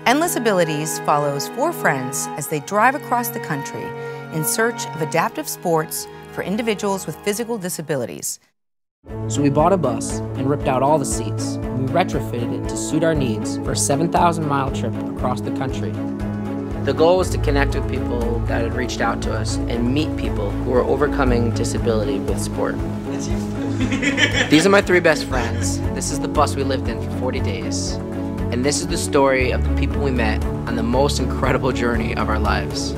Endless Abilities follows four friends as they drive across the country in search of adaptive sports for individuals with physical disabilities. So we bought a bus and ripped out all the seats. We retrofitted it to suit our needs for a 7,000-mile trip across the country. The goal was to connect with people that had reached out to us and meet people who were overcoming disability with sport. These are my three best friends. This is the bus we lived in for 40 days. And this is the story of the people we met on the most incredible journey of our lives.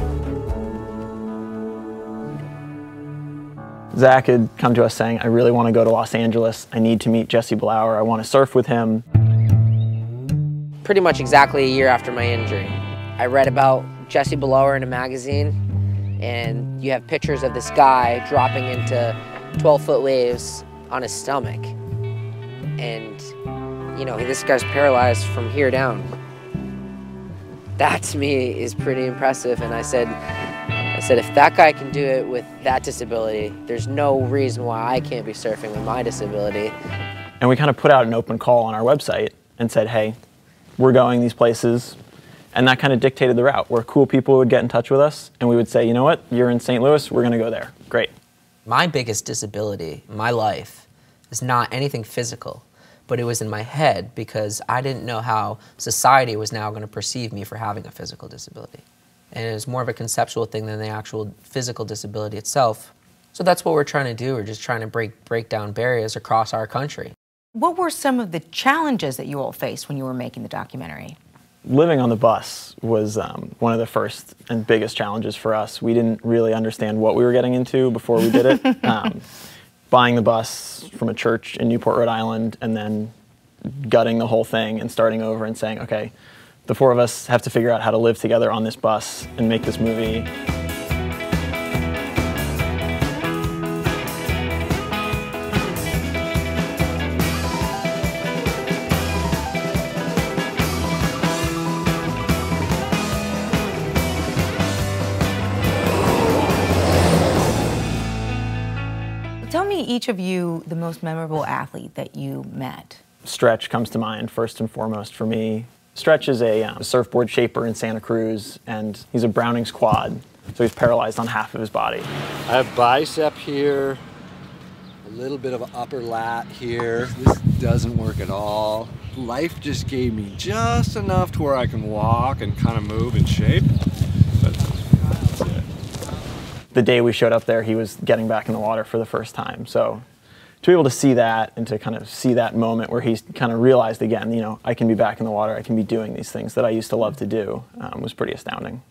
Zack had come to us saying, I really want to go to Los Angeles. I need to meet Jesse Blower. I want to surf with him. Pretty much exactly a year after my injury, I read about Jesse Blower in a magazine, and you have pictures of this guy dropping into 12-foot waves on his stomach. And, you know, this guy's paralyzed from here down. That to me is pretty impressive, and I said, if that guy can do it with that disability, there's no reason why I can't be surfing with my disability. And we kind of put out an open call on our website and said, hey, we're going these places. And that kind of dictated the route, where cool people would get in touch with us, and we would say, you know what, you're in St. Louis, we're going to go there. Great. My biggest disability in my life is not anything physical, but it was in my head because I didn't know how society was now going to perceive me for having a physical disability. And it was more of a conceptual thing than the actual physical disability itself. So that's what we're trying to do. We're just trying to break down barriers across our country. What were some of the challenges that you all faced when you were making the documentary? Living on the bus was one of the first and biggest challenges for us. We didn't really understand what we were getting into before we did it. Buying the bus from a church in Newport, Rhode Island, and then gutting the whole thing and starting over and saying, okay, the four of us have to figure out how to live together on this bus and make this movie. Tell me, each of you, the most memorable athlete that you met. Stretch comes to mind first and foremost for me. Stretch is a surfboard shaper in Santa Cruz, and he's a Browning's quad, so he's paralyzed on half of his body. I have bicep here, a little bit of an upper lat here. This doesn't work at all. Life just gave me just enough to where I can walk and kind of move and shape, but that's it. The day we showed up there, he was getting back in the water for the first time, so to be able to see that and to kind of see that moment where he's kind of realized again, you know, I can be back in the water, I can be doing these things that I used to love to do, was pretty astounding.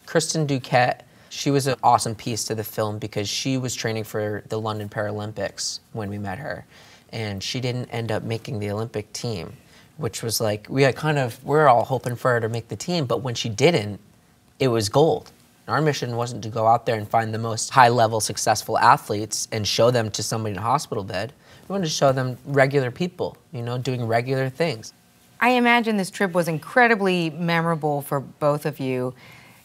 Kristen Duquette, she was an awesome piece to the film because she was training for the London Paralympics when we met her. And she didn't end up making the Olympic team, which was like, we're all hoping for her to make the team, but when she didn't, it was gold. Our mission wasn't to go out there and find the most high-level successful athletes and show them to somebody in a hospital bed. We wanted to show them regular people, you know, doing regular things. I imagine this trip was incredibly memorable for both of you.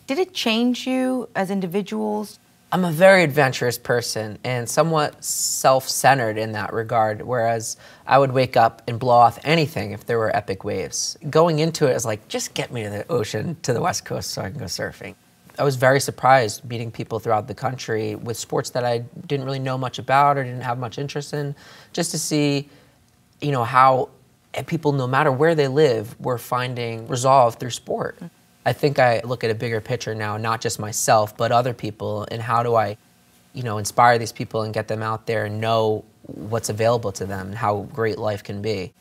Did it change you as individuals? I'm a very adventurous person and somewhat self-centered in that regard, whereas I would wake up and blow off anything if there were epic waves. Going into it, I was like, just get me to the ocean, to the West Coast so I can go surfing. I was very surprised meeting people throughout the country with sports that I didn't really know much about or didn't have much interest in, just to see, you know, how people, no matter where they live, were finding resolve through sport. I think I look at a bigger picture now, not just myself, but other people, and how do I, you know, inspire these people and get them out there and know what's available to them and how great life can be.